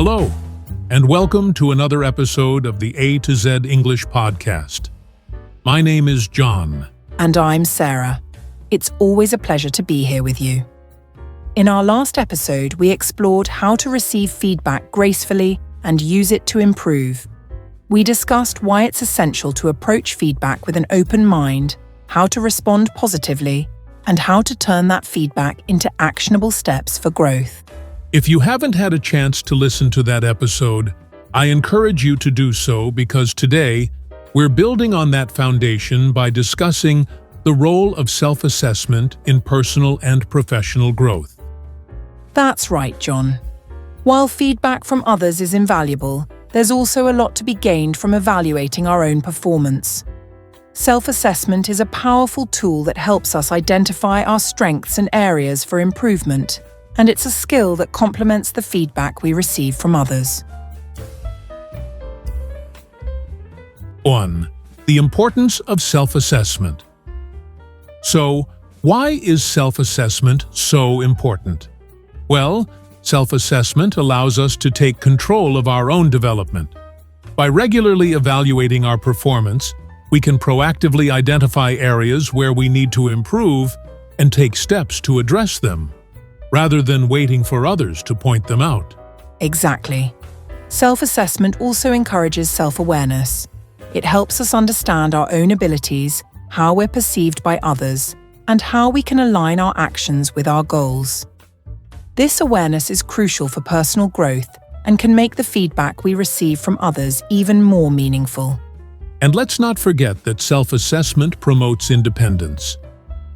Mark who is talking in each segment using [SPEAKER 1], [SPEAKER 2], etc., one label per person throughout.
[SPEAKER 1] Hello, and welcome to another episode of the A to Z English podcast. My name is John.
[SPEAKER 2] And I'm Sarah. It's always a pleasure to be here with you. In our last episode, we explored how to receive feedback gracefully and use it to improve. We discussed why it's essential to approach feedback with an open mind, how to respond positively, and how to turn that feedback into actionable steps for growth.
[SPEAKER 1] If you haven't had a chance to listen to that episode, I encourage you to do so because today we're building on that foundation by discussing the role of self-assessment in personal and professional growth.
[SPEAKER 2] That's right, John. While feedback from others is invaluable, there's also a lot to be gained from evaluating our own performance. Self-assessment is a powerful tool that helps us identify our strengths and areas for improvement, and it's a skill that complements the feedback we receive from others.
[SPEAKER 1] 1. The importance of self-assessment. So, why is self-assessment so important? Well, self-assessment allows us to take control of our own development. By regularly evaluating our performance, we can proactively identify areas where we need to improve and take steps to address them, rather than waiting for others to point them out.
[SPEAKER 2] Exactly. Self-assessment also encourages self-awareness. It helps us understand our own abilities, how we're perceived by others, and how we can align our actions with our goals. This awareness is crucial for personal growth and can make the feedback we receive from others even more meaningful.
[SPEAKER 1] And let's not forget that self-assessment promotes independence.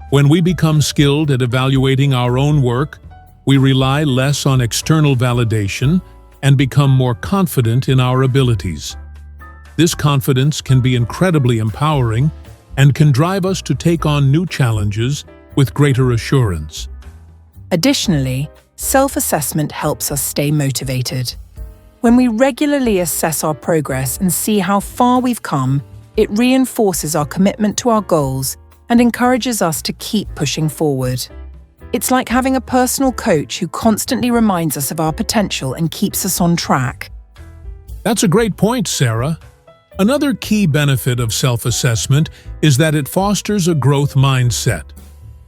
[SPEAKER 1] When we become skilled at evaluating our own work, we rely less on external validation and become more confident in our abilities. This confidence can be incredibly empowering and can drive us to take on new challenges with greater assurance.
[SPEAKER 2] Additionally, self-assessment helps us stay motivated. When we regularly assess our progress and see how far we've come, it reinforces our commitment to our goals and encourages us to keep pushing forward. It's like having a personal coach who constantly reminds us of our potential and keeps us on track.
[SPEAKER 1] That's a great point, Sarah. Another key benefit of self-assessment is that it fosters a growth mindset.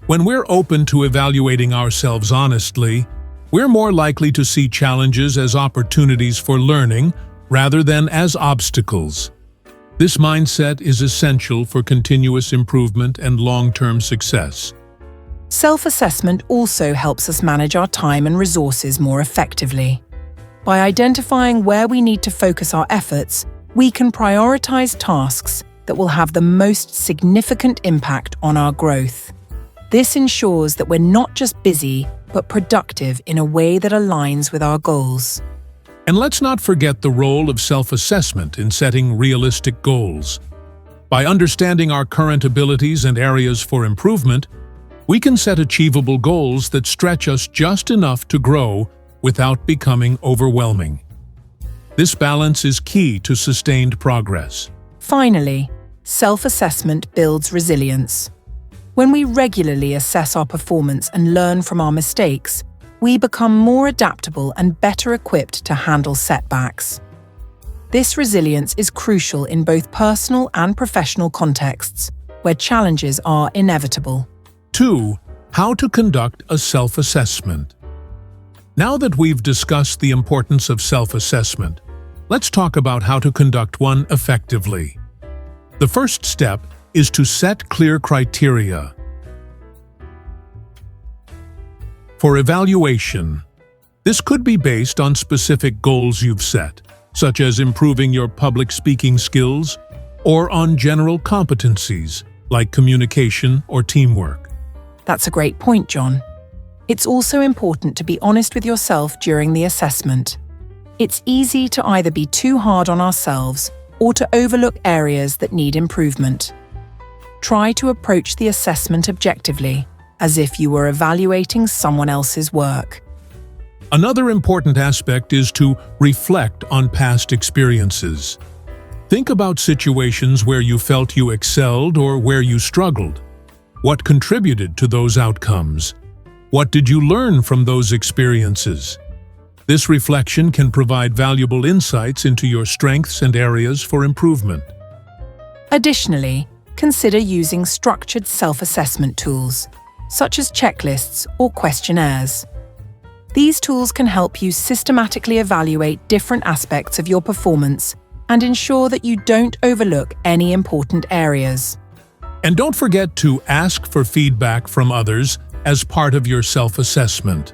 [SPEAKER 1] When we're open to evaluating ourselves honestly, we're more likely to see challenges as opportunities for learning rather than as obstacles. This mindset is essential for continuous improvement and long-term success.
[SPEAKER 2] Self-assessment also helps us manage our time and resources more effectively. By identifying where we need to focus our efforts, we can prioritize tasks that will have the most significant impact on our growth. This ensures that we're not just busy, but productive in a way that aligns with our goals.
[SPEAKER 1] And let's not forget the role of self-assessment in setting realistic goals. By understanding our current abilities and areas for improvement, we can set achievable goals that stretch us just enough to grow without becoming overwhelming. This balance is key to sustained progress.
[SPEAKER 2] Finally, self-assessment builds resilience. When we regularly assess our performance and learn from our mistakes, we become more adaptable and better equipped to handle setbacks. This resilience is crucial in both personal and professional contexts, where challenges are inevitable.
[SPEAKER 1] 2. How to conduct a self-assessment. Now that we've discussed the importance of self-assessment, let's talk about how to conduct one effectively. The first step is to set clear criteria. For evaluation, this could be based on specific goals you've set, such as improving your public speaking skills, or on general competencies like communication or teamwork.
[SPEAKER 2] That's a great point, John. It's also important to be honest with yourself during the assessment. It's easy to either be too hard on ourselves or to overlook areas that need improvement. Try to approach the assessment objectively, as if you were evaluating someone else's work.
[SPEAKER 1] Another important aspect is to reflect on past experiences. Think about situations where you felt you excelled or where you struggled. What contributed to those outcomes? What did you learn from those experiences? This reflection can provide valuable insights into your strengths and areas for improvement.
[SPEAKER 2] Additionally, consider using structured self-assessment tools, such as checklists or questionnaires. These tools can help you systematically evaluate different aspects of your performance and ensure that you don't overlook any important areas.
[SPEAKER 1] And don't forget to ask for feedback from others as part of your self-assessment.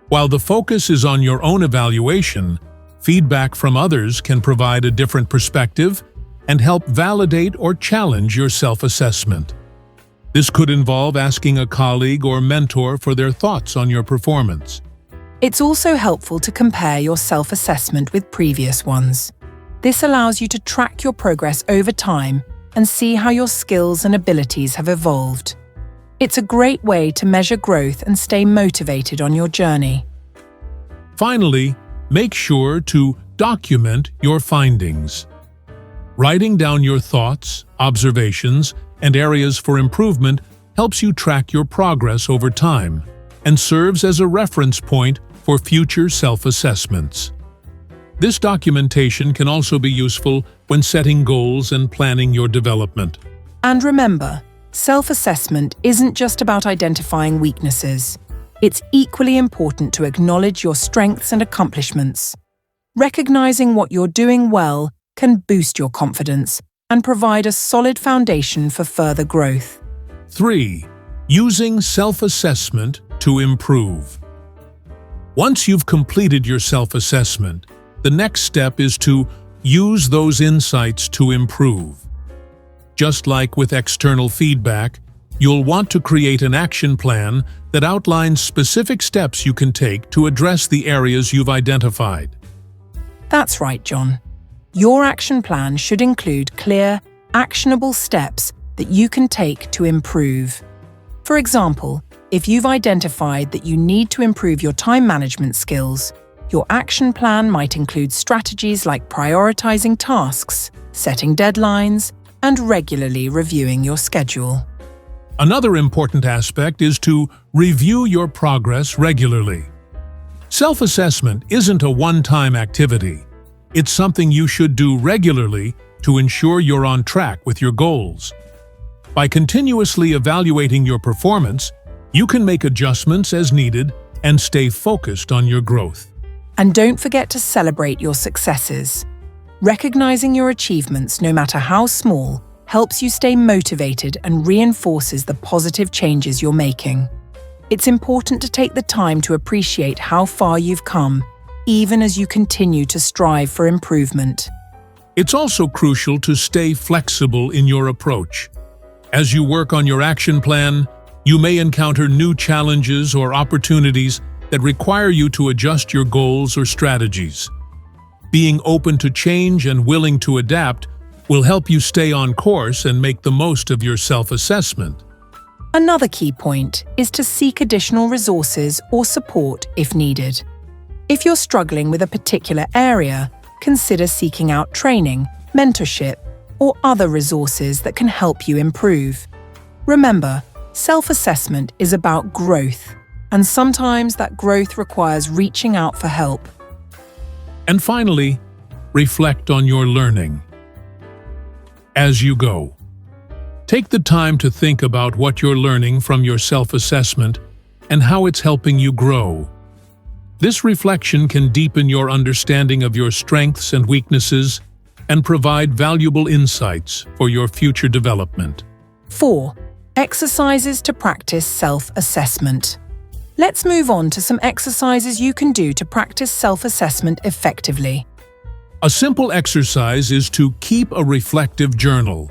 [SPEAKER 1] While the focus is on your own evaluation, feedback from others can provide a different perspective and help validate or challenge your self-assessment. This could involve asking a colleague or mentor for their thoughts on your performance.
[SPEAKER 2] It's also helpful to compare your self-assessment with previous ones. This allows you to track your progress over time and see how your skills and abilities have evolved. It's a great way to measure growth and stay motivated on your journey.
[SPEAKER 1] Finally, make sure to document your findings. Writing down your thoughts, observations, and areas for improvement helps you track your progress over time and serves as a reference point for future self-assessments. This documentation can also be useful when setting goals and planning your development.
[SPEAKER 2] And remember, self-assessment isn't just about identifying weaknesses. It's equally important to acknowledge your strengths and accomplishments. Recognizing what you're doing well can boost your confidence and provide a solid foundation for further growth.
[SPEAKER 1] 3. Using self-assessment to improve. Once you've completed your self-assessment, the next step is to use those insights to improve. Just like with external feedback, you'll want to create an action plan that outlines specific steps you can take to address the areas you've identified.
[SPEAKER 2] That's right, John. Your action plan should include clear, actionable steps that you can take to improve. For example, if you've identified that you need to improve your time management skills, your action plan might include strategies like prioritizing tasks, setting deadlines, and regularly reviewing your schedule.
[SPEAKER 1] Another important aspect is to review your progress regularly. Self-assessment isn't a one-time activity. It's something you should do regularly to ensure you're on track with your goals. By continuously evaluating your performance, you can make adjustments as needed and stay focused on your growth.
[SPEAKER 2] And don't forget to celebrate your successes. Recognizing your achievements, no matter how small, helps you stay motivated and reinforces the positive changes you're making. It's important to take the time to appreciate how far you've come, even as you continue to strive for improvement.
[SPEAKER 1] It's also crucial to stay flexible in your approach. As you work on your action plan, you may encounter new challenges or opportunities that require you to adjust your goals or strategies. Being open to change and willing to adapt will help you stay on course and make the most of your self-assessment.
[SPEAKER 2] Another key point is to seek additional resources or support if needed. If you're struggling with a particular area, consider seeking out training, mentorship, or other resources that can help you improve. Remember, self-assessment is about growth, and sometimes that growth requires reaching out for help.
[SPEAKER 1] And finally, reflect on your learning. As you go, take the time to think about what you're learning from your self-assessment and how it's helping you grow. This reflection can deepen your understanding of your strengths and weaknesses and provide valuable insights for your future development.
[SPEAKER 2] 4. Exercises to practice self-assessment. Let's move on to some exercises you can do to practice self-assessment effectively.
[SPEAKER 1] A simple exercise is to keep a reflective journal,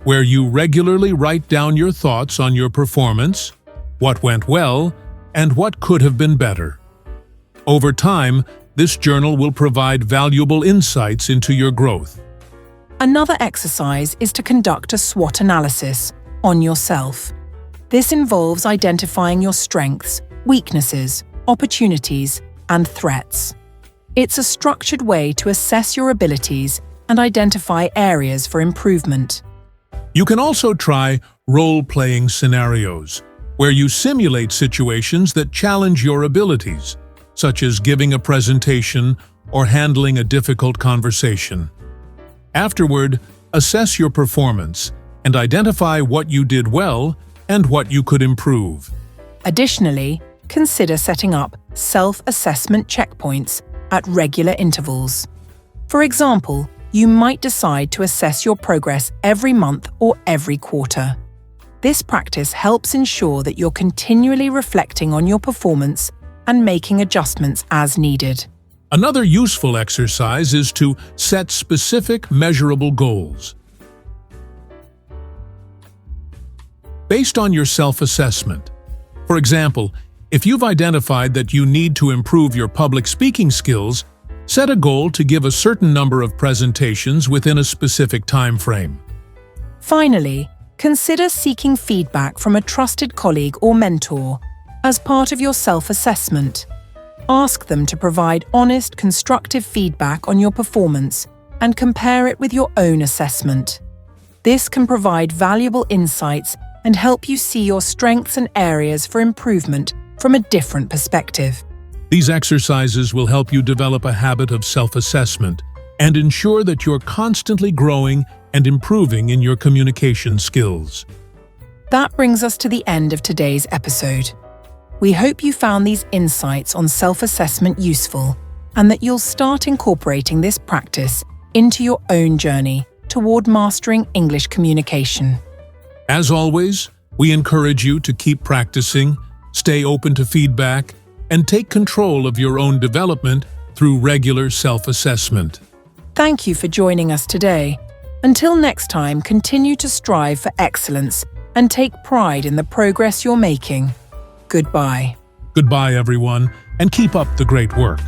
[SPEAKER 1] where you regularly write down your thoughts on your performance, what went well, and what could have been better. Over time, this journal will provide valuable insights into your growth.
[SPEAKER 2] Another exercise is to conduct a SWOT analysis on yourself. This involves identifying your strengths, weaknesses, opportunities, and threats. It's a structured way to assess your abilities and identify areas for improvement.
[SPEAKER 1] You can also try role-playing scenarios, where you simulate situations that challenge your abilities, such as giving a presentation or handling a difficult conversation. Afterward, assess your performance and identify what you did well and what you could improve.
[SPEAKER 2] Additionally, consider setting up self-assessment checkpoints at regular intervals. For example, you might decide to assess your progress every month or every quarter. This practice helps ensure that you're continually reflecting on your performance and making adjustments as needed.
[SPEAKER 1] Another useful exercise is to set specific, measurable goals. Based on your self-assessment. For example, if you've identified that you need to improve your public speaking skills, set a goal to give a certain number of presentations within a specific time frame.
[SPEAKER 2] Finally, consider seeking feedback from a trusted colleague or mentor as part of your self-assessment. Ask them to provide honest, constructive feedback on your performance and compare it with your own assessment. This can provide valuable insights and help you see your strengths and areas for improvement from a different perspective.
[SPEAKER 1] These exercises will help you develop a habit of self-assessment and ensure that you're constantly growing and improving in your communication skills.
[SPEAKER 2] That brings us to the end of today's episode. We hope you found these insights on self-assessment useful and that you'll start incorporating this practice into your own journey toward mastering English communication.
[SPEAKER 1] As always, we encourage you to keep practicing, stay open to feedback, and take control of your own development through regular self-assessment.
[SPEAKER 2] Thank you for joining us today. Until next time, continue to strive for excellence and take pride in the progress you're making. Goodbye.
[SPEAKER 1] Goodbye, everyone, and keep up the great work.